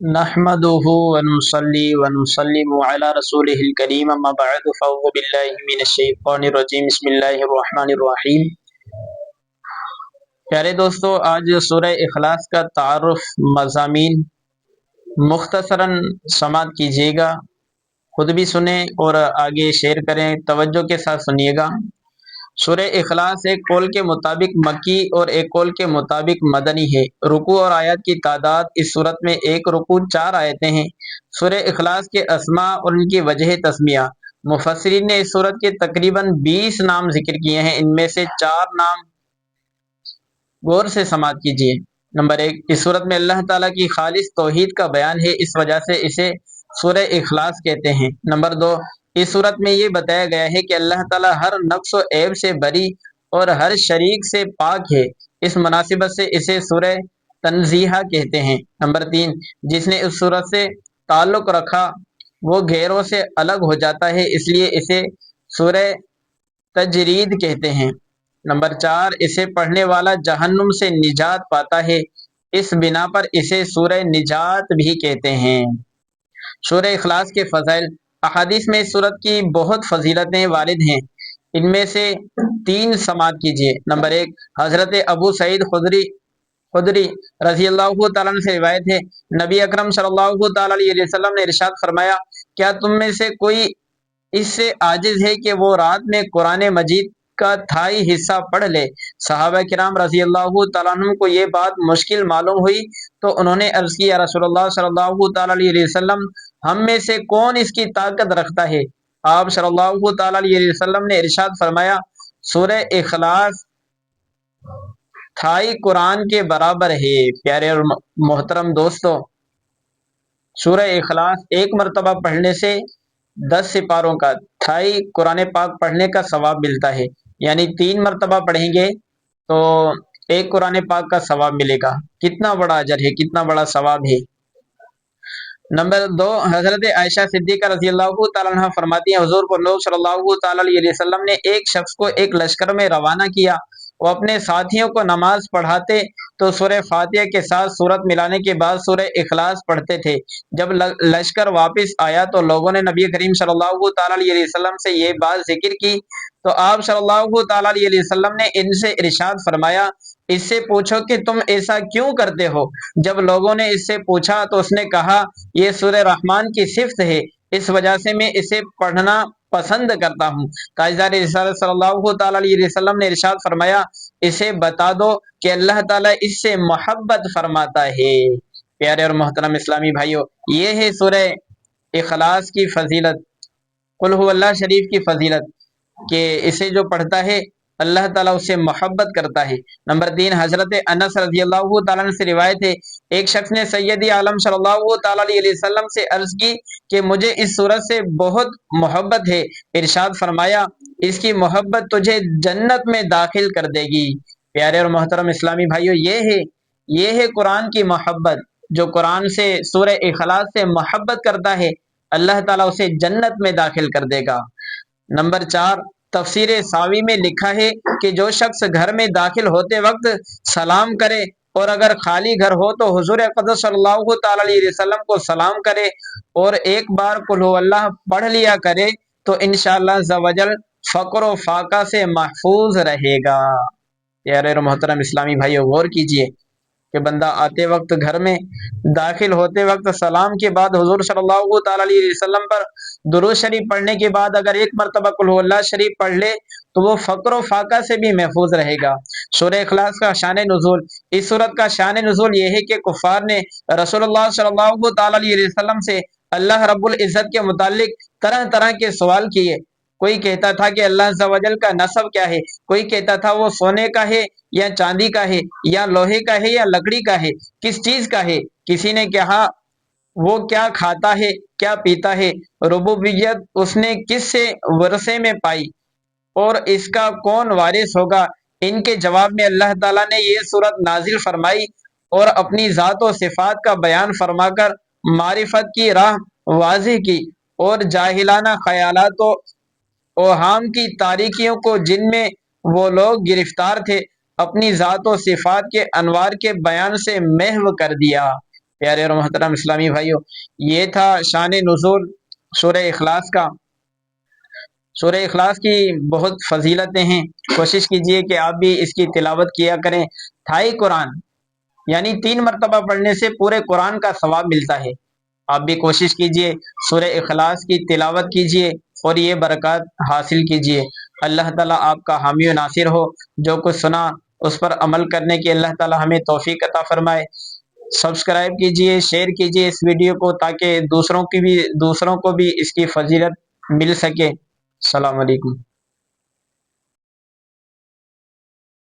نحمده ونصلي ونسلم على رسوله الكريم اما بعد فاعوذ بالله من الشیطان الرجیم بسم اللہ الرحمن الرحیم۔ پیارے دوستو، آج سورہ اخلاص کا تعارف، مضامین مختصراً سماعت کیجیے گا، خود بھی سنیں اور آگے شیئر کریں، توجہ کے ساتھ سنیے گا۔ سورہ اخلاص ایک قول کے مطابق مکی اور ایک قول کے مطابق مدنی ہے۔ رکوع اور آیات کی تعداد اس صورت میں ایک رکوع 4 آیتیں ہیں۔ سورہ اخلاص کے اسماء اور ان کی وجہ تسمیہ، مفسرین نے اس صورت کے تقریباً 20 نام ذکر کیے ہیں۔ ان میں سے 4 نام غور سے سماعت کیجیے۔ نمبر 1، اس صورت میں اللہ تعالیٰ کی خالص توحید کا بیان ہے، اس وجہ سے اسے سورہ اخلاص کہتے ہیں۔ نمبر 2، اس صورت میں یہ بتایا گیا ہے کہ اللہ تعالیٰ ہر نقص و عیب سے بری اور ہر شریک سے پاک ہے، اس مناسبت سے اسے سورہ تنزیہ کہتے ہیں۔ نمبر 3، جس نے اس صورت سے تعلق رکھا وہ غیروں سے الگ ہو جاتا ہے، اس لیے اسے سورہ تجرید کہتے ہیں۔ نمبر 4، اسے پڑھنے والا جہنم سے نجات پاتا ہے، اس بنا پر اسے سورہ نجات بھی کہتے ہیں۔ سورہ اخلاص کے فضائل، احادیث میں اس صورت کی بہت فضیلتیں وارد ہیں، ان میں سے 3 سماعت کیجیے۔ نمبر 1، حضرت ابو سعید خدری رضی اللہ تعالیٰ عنہ سے روایت ہے، نبی اکرم صلی اللہ تعالیٰ علیہ وسلم نے ارشاد فرمایا، کیا تم میں سے کوئی اس سے عاجز ہے کہ وہ رات میں قرآن مجید کا تھائی حصہ پڑھ لے؟ صحابہ کرام رضی اللہ تعالیٰ عنہ کو یہ بات مشکل معلوم ہوئی تو انہوں نے عرض کی، یا رسول اللہ صلی اللہ تعالیٰ علیہ وسلم، ہم میں سے کون اس کی طاقت رکھتا ہے؟ آپ صلی اللہ تعالیٰ علیہ وسلم نے ارشاد فرمایا، سورہ اخلاص تھائی قرآن کے برابر ہے۔ پیارے اور محترم دوستو، سورہ اخلاص ایک مرتبہ پڑھنے سے 10 سپاروں کا تھائی قرآن پاک پڑھنے کا ثواب ملتا ہے، یعنی 3 مرتبہ پڑھیں گے تو ایک قرآن پاک کا ثواب ملے گا۔ کتنا بڑا اجر ہے، کتنا بڑا ثواب ہے۔ نمبر 2، حضرت عائشہ صدیقہ رضی اللہ تعالیٰ عنہ فرماتی ہیں، حضور صلی اللہ تعالیٰ علیہ وسلم نے ایک شخص کو ایک لشکر میں روانہ کیا، وہ اپنے ساتھیوں کو نماز پڑھاتے تو سورہ فاتحہ کے ساتھ سورت ملانے کے بعد سورہ اخلاص پڑھتے تھے۔ جب لشکر واپس آیا تو لوگوں نے نبی کریم صلی اللہ تعالیٰ علیہ وسلم سے یہ بات ذکر کی تو آپ صلی اللہ تعالیٰ علیہ وسلم نے ان سے ارشاد فرمایا، اس سے پوچھو کہ تم ایسا کیوں کرتے ہو؟ جب لوگوں نے اس سے پوچھا تو اس نے کہا، یہ سورہ رحمان کی صفت ہے، اس وجہ سے میں اسے پڑھنا پسند کرتا ہوں۔ تاجدار رسالت صلی اللہ تعالیٰ علیہ وسلم نے ارشاد فرمایا، اسے بتا دو کہ اللہ تعالیٰ اس سے محبت فرماتا ہے۔ پیارے اور محترم اسلامی بھائیوں، یہ ہے سورہ اخلاص کی فضیلت، قل هو اللہ شریف کی فضیلت، کہ اسے جو پڑھتا ہے اللہ تعالیٰ اس سے محبت کرتا ہے۔ نمبر 3، حضرت انس رضی اللہ تعالیٰ عنہ سے روایت ہے، ایک شخص نے سیدی عالم صلی اللہ تعالیٰ علیہ وسلم سے عرض کی کہ مجھے اس صورت سے بہت محبت ہے۔ ارشاد فرمایا، اس کی محبت تجھے جنت میں داخل کر دے گی۔ پیارے اور محترم اسلامی بھائیوں، یہ ہے قرآن کی محبت۔ جو قرآن سے، سورہ اخلاص سے محبت کرتا ہے اللہ تعالیٰ اسے جنت میں داخل کر دے گا۔ نمبر 4، تفسیر ساوی میں لکھا ہے کہ جو شخص گھر میں داخل ہوتے وقت سلام کرے اور اگر خالی گھر ہو تو حضور اقدس صلی اللہ تعالیٰ علیہ وسلم کو سلام کرے اور ایک بار قل هو اللہ پڑھ لیا کرے تو انشاءاللہ عز و جل فقر و فاقہ سے محفوظ رہے گا۔ پیارے اور محترم اسلامی بھائیو، غور کیجئے کہ بندہ آتے وقت، گھر میں داخل ہوتے وقت سلام کے بعد حضور صلی اللہ تعالیٰ علیہ وسلم پر درود شریف پڑھنے کے بعد اگر ایک مرتبہ قل هو اللہ شریف پڑھ لے تو وہ فقر و فاقہ سے بھی محفوظ رہے گا۔ سورہ اخلاص کا شان نزول، اس صورت کا شان نزول یہ ہے کہ کفار نے رسول اللہ صلی اللہ تعالیٰ علیہ وسلم سے اللہ رب العزت کے متعلق طرح طرح کے سوال کیے۔ کوئی کہتا تھا کہ اللہ عز و جل کا نسب کیا ہے، کوئی کہتا تھا وہ سونے کا ہے یا چاندی کا ہے یا لوہے کا ہے یا لکڑی کا ہے، کس چیز کا ہے؟ کسی نے کہا وہ کیا کھاتا ہے، کیا پیتا ہے، ربوبیت اس نے کس سے ورثے میں پائی اور اس کا کون وارث ہوگا؟ ان کے جواب میں اللہ تعالیٰ نے یہ صورت نازل فرمائی اور اپنی ذات و صفات کا بیان فرما کر معرفت کی راہ واضح کی اور جاہلانہ خیالات و اوہام کی تاریکیوں کو جن میں وہ لوگ گرفتار تھے اپنی ذات و صفات کے انوار کے بیان سے محو کر دیا۔ پیارے اور محترم اسلامی بھائیوں، یہ تھا شان نزول سورہ اخلاص کا۔ سورہ اخلاص کی بہت فضیلتیں ہیں، کوشش کیجئے کہ آپ بھی اس کی تلاوت کیا کریں۔ تھائی قرآن یعنی 3 مرتبہ پڑھنے سے پورے قرآن کا ثواب ملتا ہے۔ آپ بھی کوشش کیجئے، سورہ اخلاص کی تلاوت کیجئے اور یہ برکات حاصل کیجئے۔ اللہ تعالیٰ آپ کا حامی و ناصر ہو۔ جو کچھ سنا اس پر عمل کرنے کی اللہ تعالیٰ ہمیں توفیق عطا فرمائے۔ سبسکرائب کیجئے، شیئر کیجئے اس ویڈیو کو تاکہ دوسروں کو بھی اس کی فضیلت مل سکے۔ السلام علیکم۔